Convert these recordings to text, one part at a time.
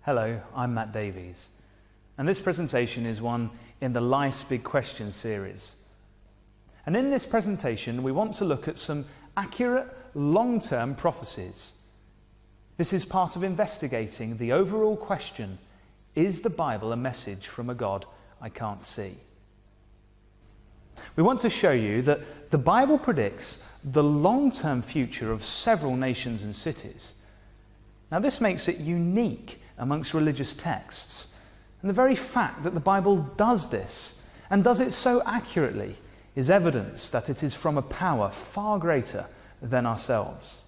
Hello, I'm Matt Davies, and this presentation is one in the Life's Big Questions series. And in this presentation, we want to look at some accurate, long-term prophecies. This is part of investigating the overall question, is the Bible a message from a God I can't see? We want to show you that the Bible predicts the long-term future of several nations and cities. Now, this makes it unique amongst religious texts. And the very fact that the Bible does this, and does it so accurately, is evidence that it is from a power far greater than ourselves.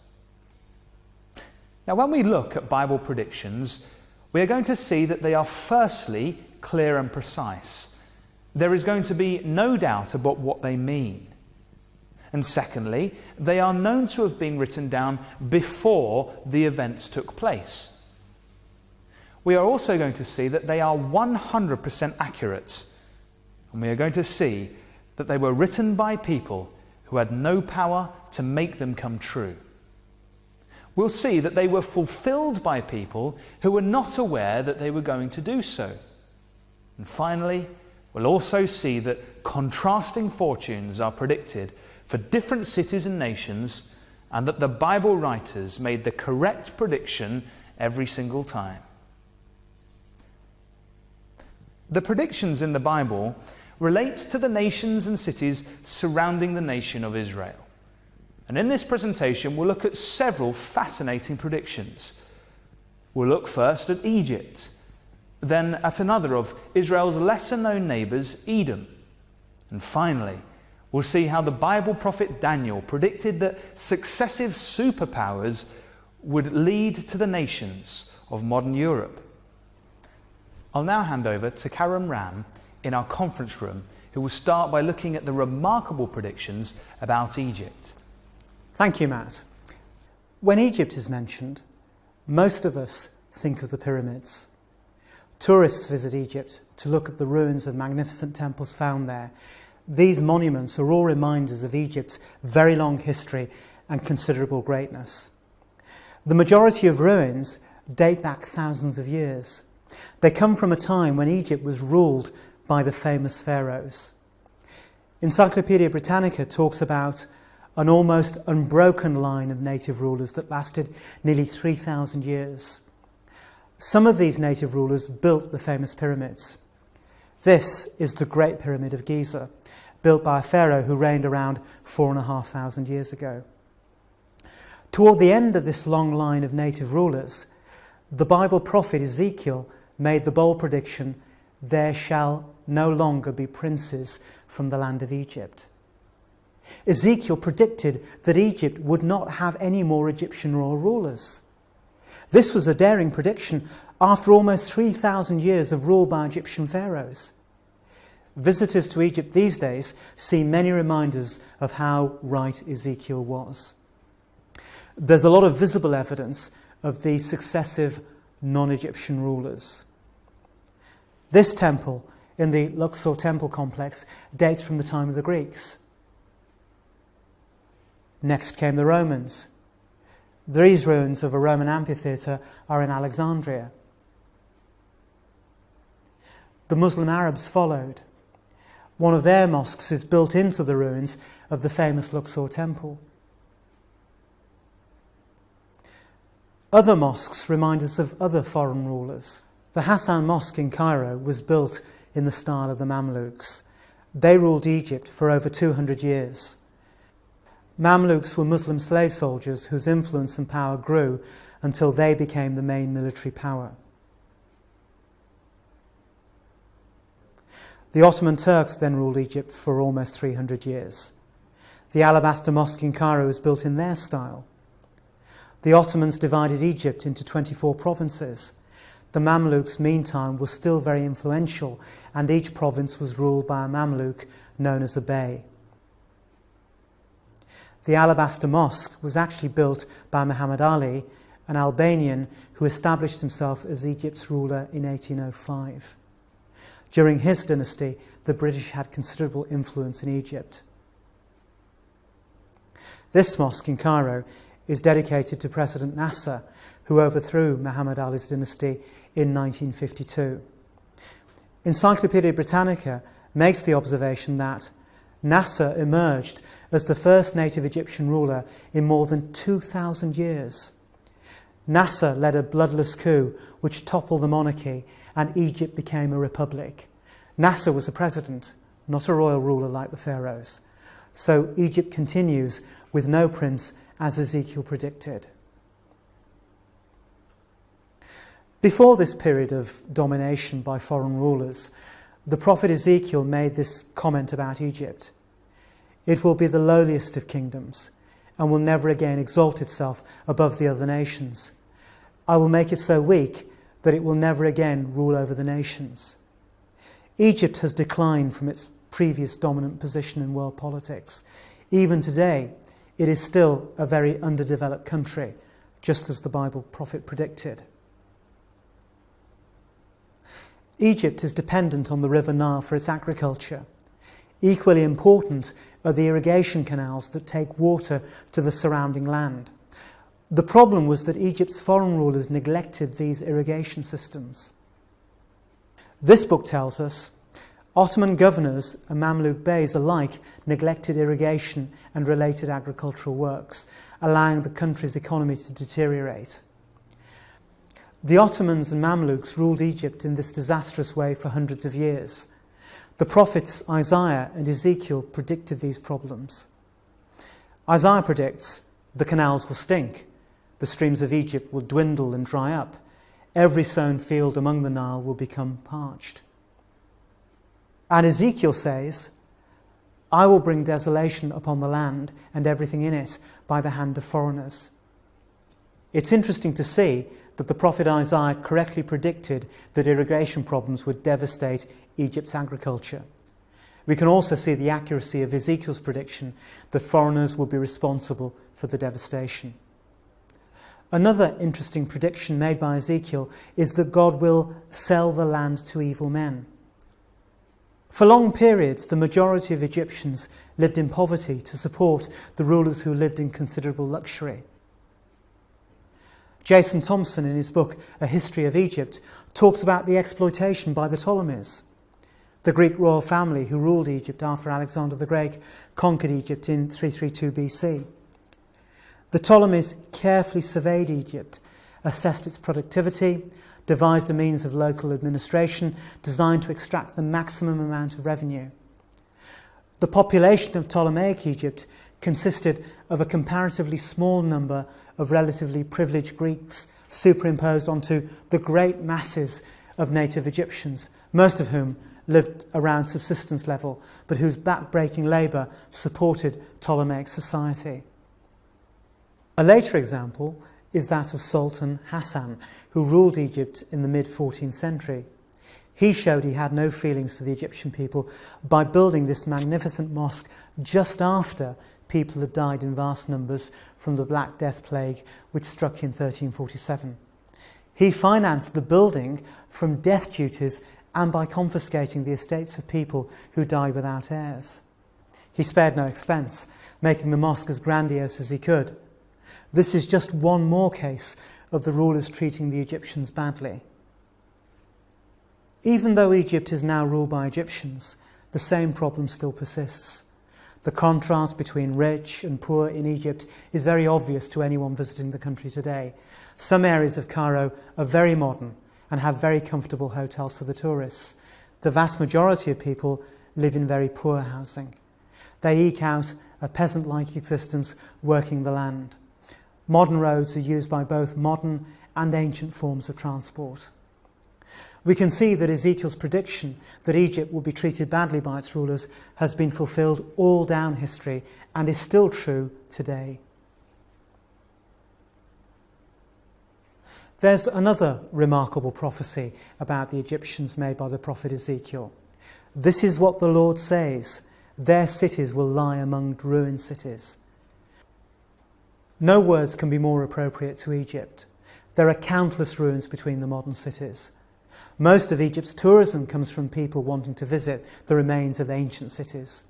Now, when we look at Bible predictions, we are going to see that they are firstly clear and precise. There is going to be no doubt about what they mean. And secondly, they are known to have been written down before the events took place. We are also going to see that they are 100% accurate. And we are going to see that they were written by people who had no power to make them come true. We'll see that they were fulfilled by people who were not aware that they were going to do so. And finally, we'll also see that contrasting fortunes are predicted for different cities and nations, and that the Bible writers made the correct prediction every single time. The predictions in the Bible relate to the nations and cities surrounding the nation of Israel. And in this presentation, we'll look at several fascinating predictions. We'll look first at Egypt, then at another of Israel's lesser-known neighbours, Edom. And finally, we'll see how the Bible prophet Daniel predicted that successive superpowers would lead to the nations of modern Europe. I'll now hand over to Karen Ram in our conference room, who will start by looking at the remarkable predictions about Egypt. Thank you, Matt. When Egypt is mentioned, most of us think of the pyramids. Tourists visit Egypt to look at the ruins of magnificent temples found there. These monuments are all reminders of Egypt's very long history and considerable greatness. The majority of ruins date back thousands of years. They come from a time when Egypt was ruled by the famous pharaohs. Encyclopaedia Britannica talks about an almost unbroken line of native rulers that lasted nearly 3,000 years. Some of these native rulers built the famous pyramids. This is the Great Pyramid of Giza, built by a pharaoh who reigned around 4,500 years ago. Toward the end of this long line of native rulers, the Bible prophet Ezekiel made the bold prediction, "There shall no longer be princes from the land of Egypt." Ezekiel predicted that Egypt would not have any more Egyptian royal rulers. This was a daring prediction after almost 3,000 years of rule by Egyptian pharaohs. Visitors to Egypt these days see many reminders of how right Ezekiel was. There's a lot of visible evidence of these successive non-Egyptian rulers. This temple in the Luxor temple complex dates from the time of the Greeks. Next came the Romans. These ruins of a Roman amphitheatre are in Alexandria. The Muslim Arabs followed. One of their mosques is built into the ruins of the famous Luxor temple. Other mosques remind us of other foreign rulers. The Hassan Mosque in Cairo was built in the style of the Mamluks. They ruled Egypt for over 200 years. Mamluks were Muslim slave soldiers whose influence and power grew until they became the main military power. The Ottoman Turks then ruled Egypt for almost 300 years. The Alabaster Mosque in Cairo was built in their style. The Ottomans divided Egypt into 24 provinces. The Mamluks, meantime, were still very influential, and each province was ruled by a Mamluk known as a bey. The Alabaster Mosque was actually built by Muhammad Ali, an Albanian who established himself as Egypt's ruler in 1805. During his dynasty, the British had considerable influence in Egypt. This mosque in Cairo is dedicated to President Nasser, who overthrew Muhammad Ali's dynasty in 1952. Encyclopaedia Britannica makes the observation that Nasser emerged as the first native Egyptian ruler in more than 2,000 years. Nasser led a bloodless coup which toppled the monarchy, and Egypt became a republic. Nasser was a president, not a royal ruler like the pharaohs. So Egypt continues with no prince, as Ezekiel predicted. Before this period of domination by foreign rulers, the prophet Ezekiel made this comment about Egypt. It will be the lowliest of kingdoms and will never again exalt itself above the other nations. I will make it so weak that it will never again rule over the nations. Egypt has declined from its previous dominant position in world politics. Even today, it is still a very underdeveloped country, just as the Bible prophet predicted. Egypt is dependent on the River Nile for its agriculture. Equally important are the irrigation canals that take water to the surrounding land. The problem was that Egypt's foreign rulers neglected these irrigation systems. This book tells us Ottoman governors and Mamluk beys alike neglected irrigation and related agricultural works, allowing the country's economy to deteriorate. The Ottomans and Mamluks ruled Egypt in this disastrous way for hundreds of years. The prophets Isaiah and Ezekiel predicted these problems. Isaiah predicts the canals will stink, the streams of Egypt will dwindle and dry up, every sown field among the Nile will become parched. And Ezekiel says, I will bring desolation upon the land and everything in it by the hand of foreigners. It's interesting to see that the prophet Isaiah correctly predicted that irrigation problems would devastate Egypt's agriculture. We can also see the accuracy of Ezekiel's prediction that foreigners would be responsible for the devastation. Another interesting prediction made by Ezekiel is that God will sell the land to evil men. For long periods, the majority of Egyptians lived in poverty to support the rulers who lived in considerable luxury. Jason Thompson, in his book A History of Egypt, talks about the exploitation by the Ptolemies, the Greek royal family who ruled Egypt after Alexander the Great conquered Egypt in 332 BC. The Ptolemies carefully surveyed Egypt, assessed its productivity, devised a means of local administration designed to extract the maximum amount of revenue. The population of Ptolemaic Egypt consisted of a comparatively small number of relatively privileged Greeks superimposed onto the great masses of native Egyptians, most of whom lived around subsistence level, but whose back-breaking labour supported Ptolemaic society. A later example is that of Sultan Hassan, who ruled Egypt in the mid-14th century. He showed he had no feelings for the Egyptian people by building this magnificent mosque just after people had died in vast numbers from the Black Death plague which struck in 1347. He financed the building from death duties and by confiscating the estates of people who died without heirs. He spared no expense, making the mosque as grandiose as he could. This is just one more case of the rulers treating the Egyptians badly. Even though Egypt is now ruled by Egyptians, the same problem still persists. The contrast between rich and poor in Egypt is very obvious to anyone visiting the country today. Some areas of Cairo are very modern and have very comfortable hotels for the tourists. The vast majority of people live in very poor housing. They eke out a peasant-like existence working the land. Modern roads are used by both modern and ancient forms of transport. We can see that Ezekiel's prediction that Egypt would be treated badly by its rulers has been fulfilled all down history and is still true today. There's another remarkable prophecy about the Egyptians made by the prophet Ezekiel. This is what the Lord says, their cities will lie among ruined cities. No words can be more appropriate to Egypt. There are countless ruins between the modern cities. Most of Egypt's tourism comes from people wanting to visit the remains of ancient cities.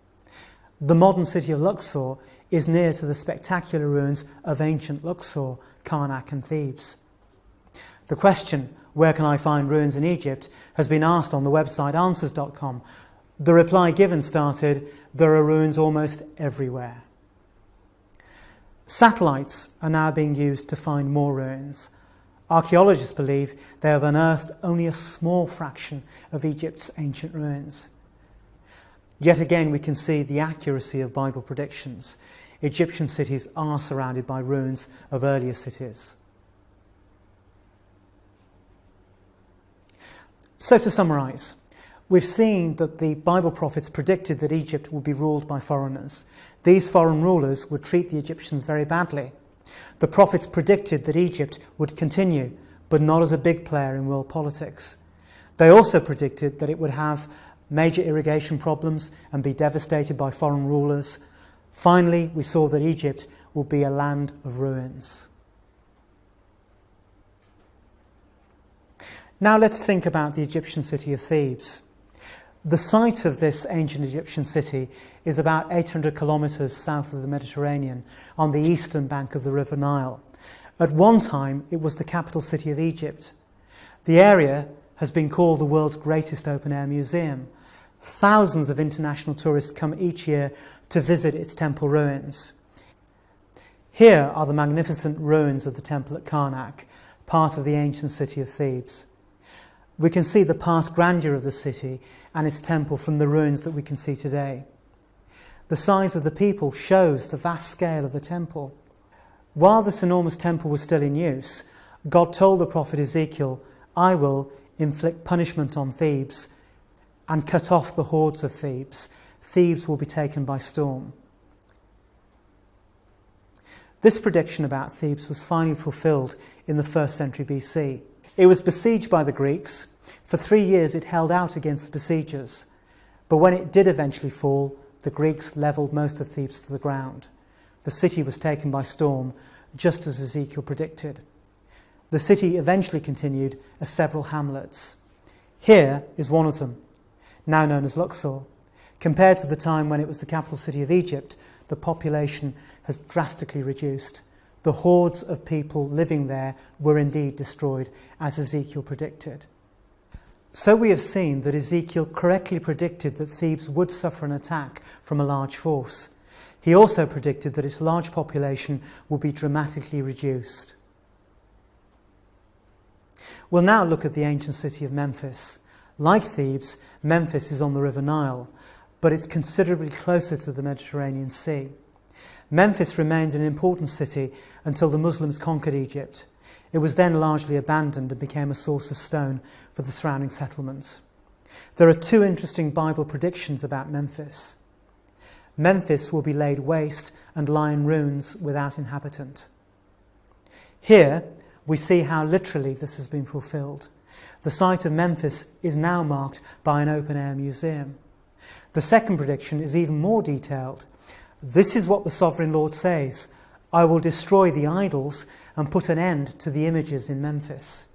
The modern city of Luxor is near to the spectacular ruins of ancient Luxor, Karnak and Thebes. The question, where can I find ruins in Egypt, has been asked on the website answers.com. The reply given started, there are ruins almost everywhere. Satellites are now being used to find more ruins. Archaeologists believe they have unearthed only a small fraction of Egypt's ancient ruins. Yet again we can see the accuracy of Bible predictions. Egyptian cities are surrounded by ruins of earlier cities. So to summarise, we've seen that the Bible prophets predicted that Egypt would be ruled by foreigners. These foreign rulers would treat the Egyptians very badly. The prophets predicted that Egypt would continue, but not as a big player in world politics. They also predicted that it would have major irrigation problems and be devastated by foreign rulers. Finally, we saw that Egypt would be a land of ruins. Now let's think about the Egyptian city of Thebes. The site of this ancient Egyptian city is about 800 kilometres south of the Mediterranean, on the eastern bank of the River Nile. At one time, it was the capital city of Egypt. The area has been called the world's greatest open-air museum. Thousands of international tourists come each year to visit its temple ruins. Here are the magnificent ruins of the temple at Karnak, part of the ancient city of Thebes. We can see the past grandeur of the city and its temple from the ruins that we can see today. The size of the people shows the vast scale of the temple. While this enormous temple was still in use, God told the prophet Ezekiel, I will inflict punishment on Thebes and cut off the hordes of Thebes. Thebes will be taken by storm. This prediction about Thebes was finally fulfilled in the 1st century BC. It was besieged by the Greeks. For 3 years it held out against the besiegers. But when it did eventually fall, the Greeks levelled most of Thebes to the ground. The city was taken by storm, just as Ezekiel predicted. The city eventually continued as several hamlets. Here is one of them, now known as Luxor. Compared to the time when it was the capital city of Egypt, the population has drastically reduced. The hordes of people living there were indeed destroyed, as Ezekiel predicted. So we have seen that Ezekiel correctly predicted that Thebes would suffer an attack from a large force. He also predicted that its large population would be dramatically reduced. We'll now look at the ancient city of Memphis. Like Thebes, Memphis is on the River Nile, but it's considerably closer to the Mediterranean Sea. Memphis remained an important city until the Muslims conquered Egypt. It was then largely abandoned and became a source of stone for the surrounding settlements. There are 2 interesting Bible predictions about Memphis. Memphis will be laid waste and lie in ruins without inhabitant. Here we see how literally this has been fulfilled. The site of Memphis is now marked by an open-air museum. The second prediction is even more detailed. This is what the Sovereign Lord says, I will destroy the idols and put an end to the images in Memphis.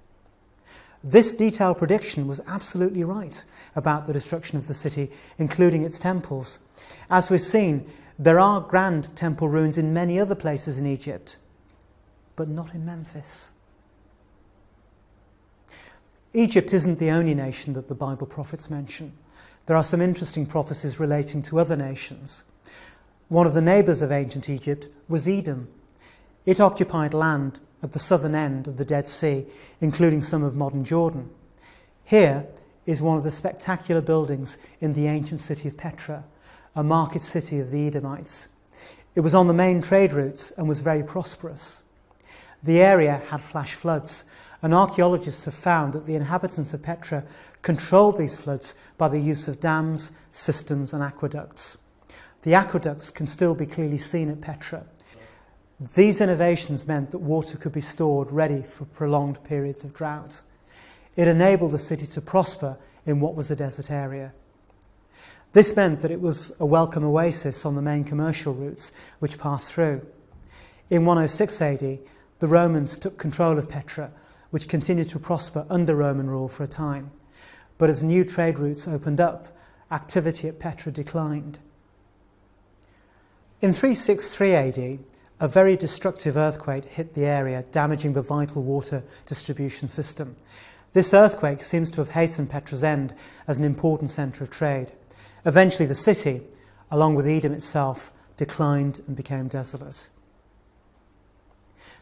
This detailed prediction was absolutely right about the destruction of the city, including its temples. As we've seen, there are grand temple ruins in many other places in Egypt, but not in Memphis. Egypt isn't the only nation that the Bible prophets mention. There are some interesting prophecies relating to other nations. One of the neighbours of ancient Egypt was Edom. It occupied land at the southern end of the Dead Sea, including some of modern Jordan. Here is one of the spectacular buildings in the ancient city of Petra, a market city of the Edomites. It was on the main trade routes and was very prosperous. The area had flash floods, and archaeologists have found that the inhabitants of Petra controlled these floods by the use of dams, cisterns and aqueducts. The aqueducts can still be clearly seen at Petra. These innovations meant that water could be stored ready for prolonged periods of drought. It enabled the city to prosper in what was a desert area. This meant that it was a welcome oasis on the main commercial routes which passed through. In 106 AD, the Romans took control of Petra, which continued to prosper under Roman rule for a time. But as new trade routes opened up, activity at Petra declined. In 363 AD, a very destructive earthquake hit the area, damaging the vital water distribution system. This earthquake seems to have hastened Precieze as an important centre of trade. Eventually the city, along with Edom itself, declined and became desolate.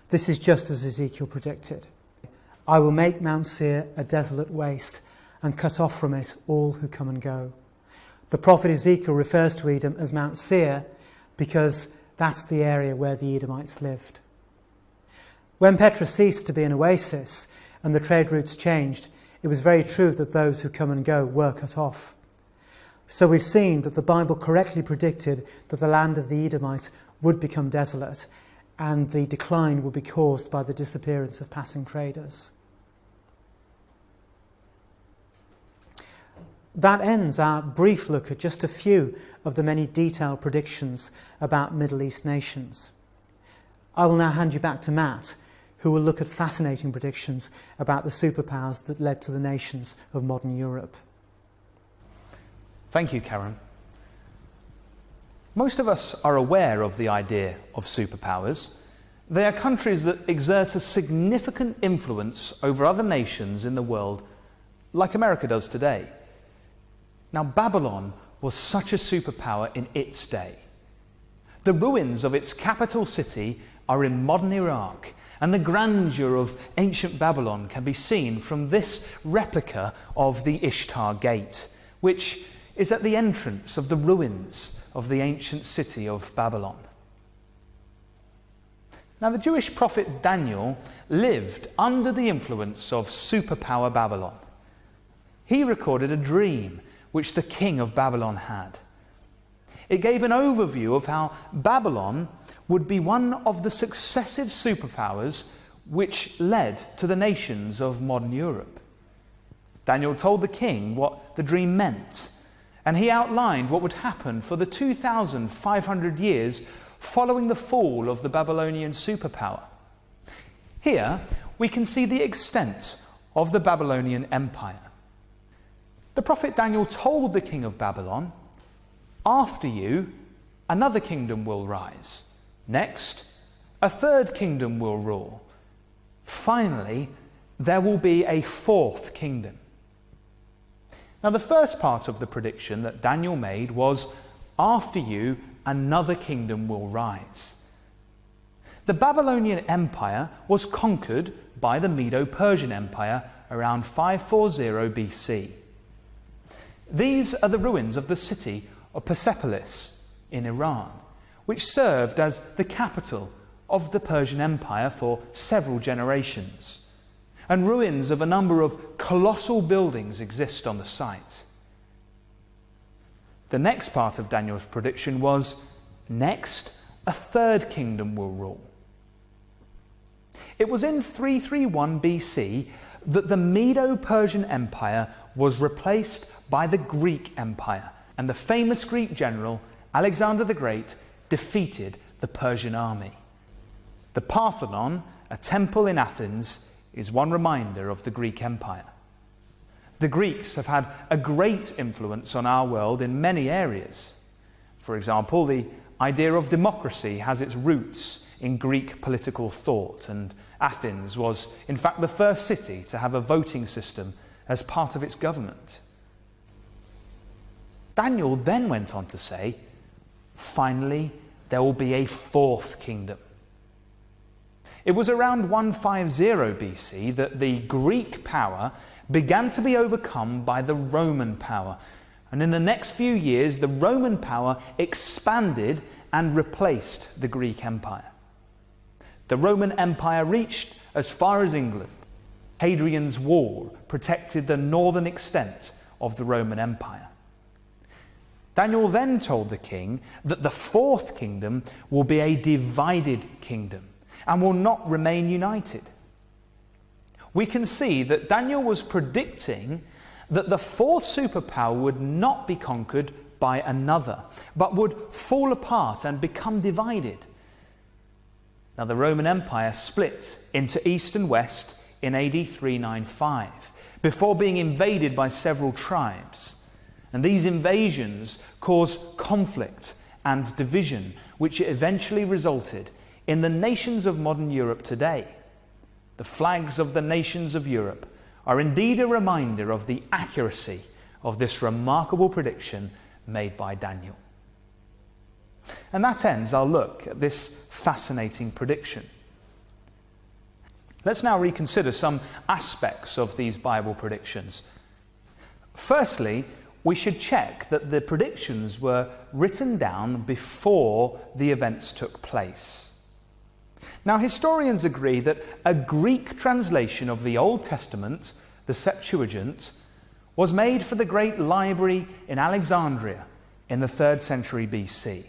This is just as Ezekiel predicted. I will make Mount Seir a desolate waste and cut off from it all who come and go. The prophet Ezekiel refers to Edom as Mount Seir because that's the area where the Edomites lived. When Petra ceased to be an oasis and the trade routes changed, it was very true that those who come and go were cut off. So we've seen that the Bible correctly predicted that the land of the Edomites would become desolate and the decline would be caused by the disappearance of passing traders. That ends our brief look at just a few of the many detailed predictions about Middle East nations. I will now hand you back to Matt, who will look at fascinating predictions about the superpowers that led to the nations of modern Europe. Thank you, Karen. Most of us are aware of the idea of superpowers. They are countries that exert a significant influence over other nations in the world, like America does today. Now, Babylon was such a superpower in its day. The ruins of its capital city are in modern Iraq, and the grandeur of ancient Babylon can be seen from this replica of the Ishtar Gate, which is at the entrance of the ruins of the ancient city of Babylon. Now, the Jewish prophet Daniel lived under the influence of superpower Babylon. He recorded a dream which the king of Babylon had. It gave an overview of how Babylon would be one of the successive superpowers which led to the nations of modern Europe. Daniel told the king what the dream meant, and he outlined what would happen for the 2,500 years following the fall of the Babylonian superpower. Here we can see the extent of the Babylonian Empire. The prophet Daniel told the king of Babylon, "After you, another kingdom will rise. Next, a third kingdom will rule. Finally, there will be a fourth kingdom." Now, the first part of the prediction that Daniel made was, "After you, another kingdom will rise." The Babylonian Empire was conquered by the Medo-Persian Empire around 540 BC. These are the ruins of the city of Persepolis in Iran, which served as the capital of the Persian Empire for several generations, and ruins of a number of colossal buildings exist on the site. The next part of Daniel's prediction was, "Next, a third kingdom will rule." It was in 331 BC that the Medo-Persian Empire was replaced by the Greek Empire, and the famous Greek general Alexander the Great defeated the Persian army. The Parthenon, a temple in Athens, is one reminder of the Greek Empire. The Greeks have had a great influence on our world in many areas. For example, the idea of democracy has its roots in Greek political thought, and Athens was in fact the first city to have a voting system as part of its government. Daniel then went on to say, "Finally, there will be a fourth kingdom." It was around 150 BC that the Greek power began to be overcome by the Roman power. And in the next few years, the Roman power expanded and replaced the Greek Empire. The Roman Empire reached as far as England. Hadrian's Wall protected the northern extent of the Roman Empire. Daniel then told the king that the fourth kingdom will be a divided kingdom and will not remain united. We can see that Daniel was predicting that the fourth superpower would not be conquered by another, but would fall apart and become divided. Now, the Roman Empire split into East and West in AD 395, before being invaded by several tribes. And these invasions caused conflict and division which eventually resulted in the nations of modern Europe today. The flags of the nations of Europe are indeed a reminder of the accuracy of this remarkable prediction made by Daniel. And that ends our look at this fascinating prediction. Let's now reconsider some aspects of these Bible predictions. Firstly, we should check that the predictions were written down before the events took place. Now, historians agree that a Greek translation of the Old Testament, the Septuagint, was made for the great library in Alexandria in the 3rd century BC.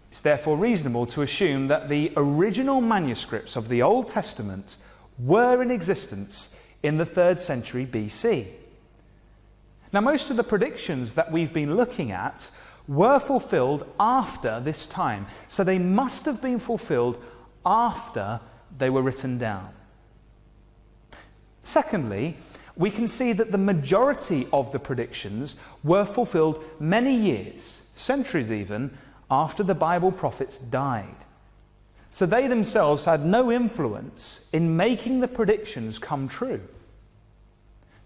It's therefore reasonable to assume that the original manuscripts of the Old Testament were in existence in the 3rd century BC. Now, most of the predictions that we've been looking at were fulfilled after this time, so they must have been fulfilled after they were written down. Secondly, we can see that the majority of the predictions were fulfilled many years, centuries even, after the Bible prophets died. So they themselves had no influence in making the predictions come true.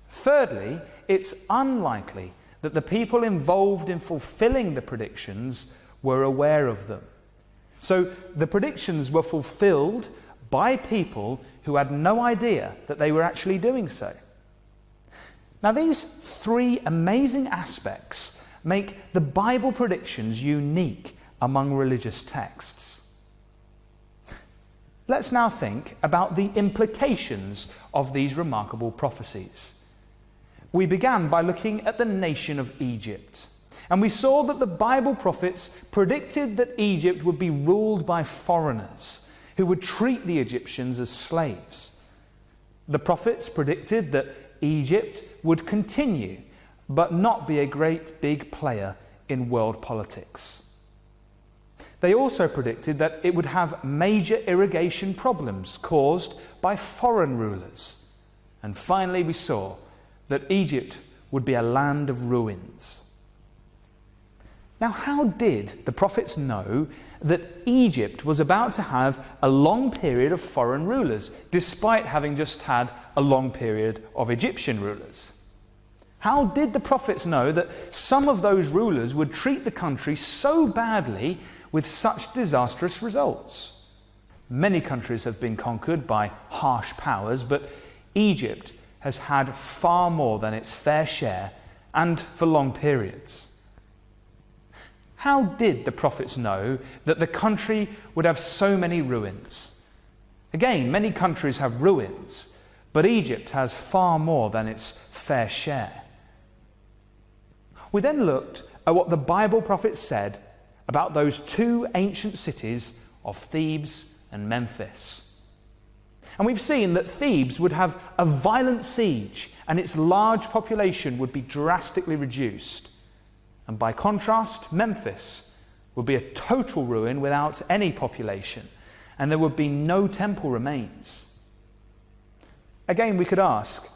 Thirdly, it's unlikely that the people involved in fulfilling the predictions were aware of them. So the predictions were fulfilled by people who had no idea that they were actually doing so. Now, these three amazing aspects make the Bible predictions unique among religious texts. Let's now think about the implications of these remarkable prophecies. We began by looking at the nation of Egypt, and we saw that the Bible prophets predicted that Egypt would be ruled by foreigners who would treat the Egyptians as slaves. The prophets predicted that Egypt would continue, but not be a great big player in world politics. They also predicted that it would have major irrigation problems caused by foreign rulers. And finally, we saw that Egypt would be a land of ruins. Now, how did the prophets know that Egypt was about to have a long period of foreign rulers, despite having just had a long period of Egyptian rulers? How did the prophets know that some of those rulers would treat the country so badly with such disastrous results? Many countries have been conquered by harsh powers, but Egypt has had far more than its fair share, and for long periods. How did the prophets know that the country would have so many ruins? Again, many countries have ruins, but Egypt has far more than its fair share. We then looked at what the Bible prophets said about those two ancient cities of Thebes and Memphis. And we've seen that Thebes would have a violent siege and its large population would be drastically reduced. And by contrast, Memphis would be a total ruin without any population, and there would be no temple remains. Again, we could ask,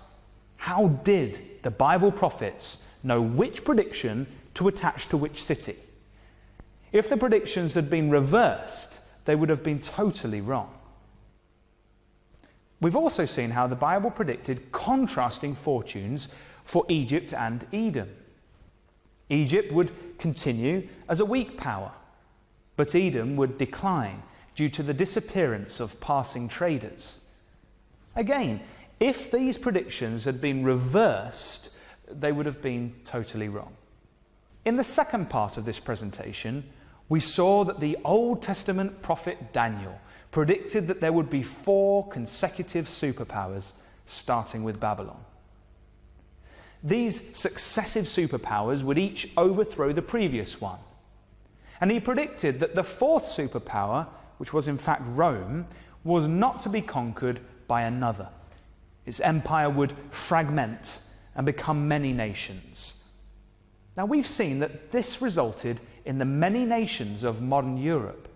how did the Bible prophets know which prediction to attach to which city? If the predictions had been reversed, they would have been totally wrong. We've also seen how the Bible predicted contrasting fortunes for Egypt and Edom. Egypt would continue as a weak power, but Edom would decline due to the disappearance of passing traders. Again, if these predictions had been reversed, they would have been totally wrong. In the second part of this presentation, we saw that the Old Testament prophet Daniel predicted that there would be 4 consecutive superpowers, starting with Babylon. These successive superpowers would each overthrow the previous one. And he predicted that the 4th superpower, which was in fact Rome, was not to be conquered by another. Its empire would fragment and become many nations. Now, we've seen that this resulted in the many nations of modern Europe.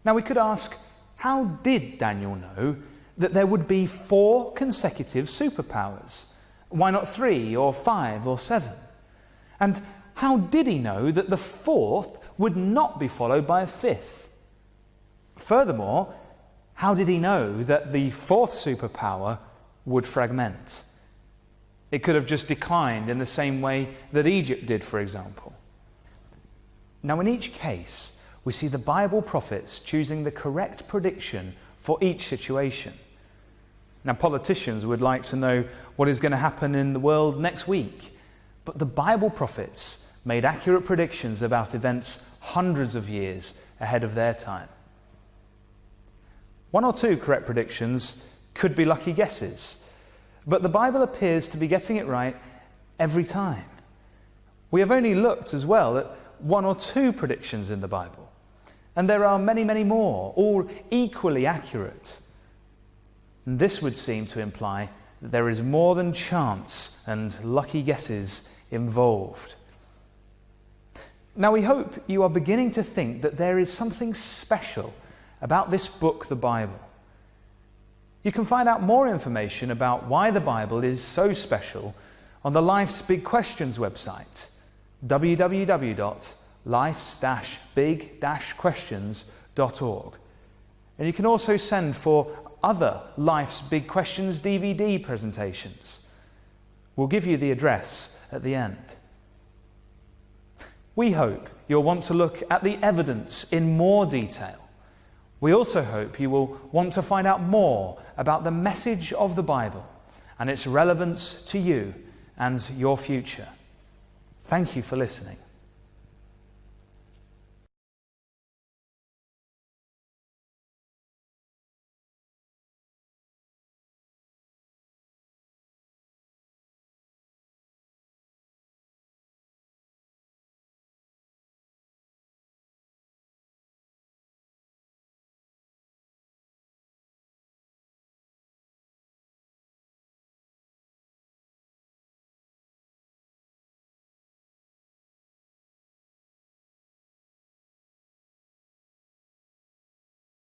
Now, we could ask, how did Daniel know that there would be 4 consecutive superpowers? Why not 3 or 5 or 7? And how did he know that the fourth would not be followed by a fifth? Furthermore, how did he know that the fourth superpower would fragment? It could have just declined in the same way that Egypt did, for example. Now, in each case, we see the Bible prophets choosing the correct prediction for each situation. Now, politicians would like to know what is going to happen in the world next week, but the Bible prophets made accurate predictions about events hundreds of years ahead of their time. One or two correct predictions could be lucky guesses, but the Bible appears to be getting it right every time. We have only looked as well at one or two predictions in the Bible, and there are many, many more, all equally accurate. And this would seem to imply that there is more than chance and lucky guesses involved. Now, we hope you are beginning to think that there is something special about this book, the Bible. You can find out more information about why the Bible is so special on the Life's Big Questions website, www.life's-big-questions.org. And you can also send for other Life's Big Questions DVD presentations. We'll give you the address at the end. We hope you'll want to look at the evidence in more detail. We also hope you will want to find out more about the message of the Bible and its relevance to you and your future. Thank you for listening.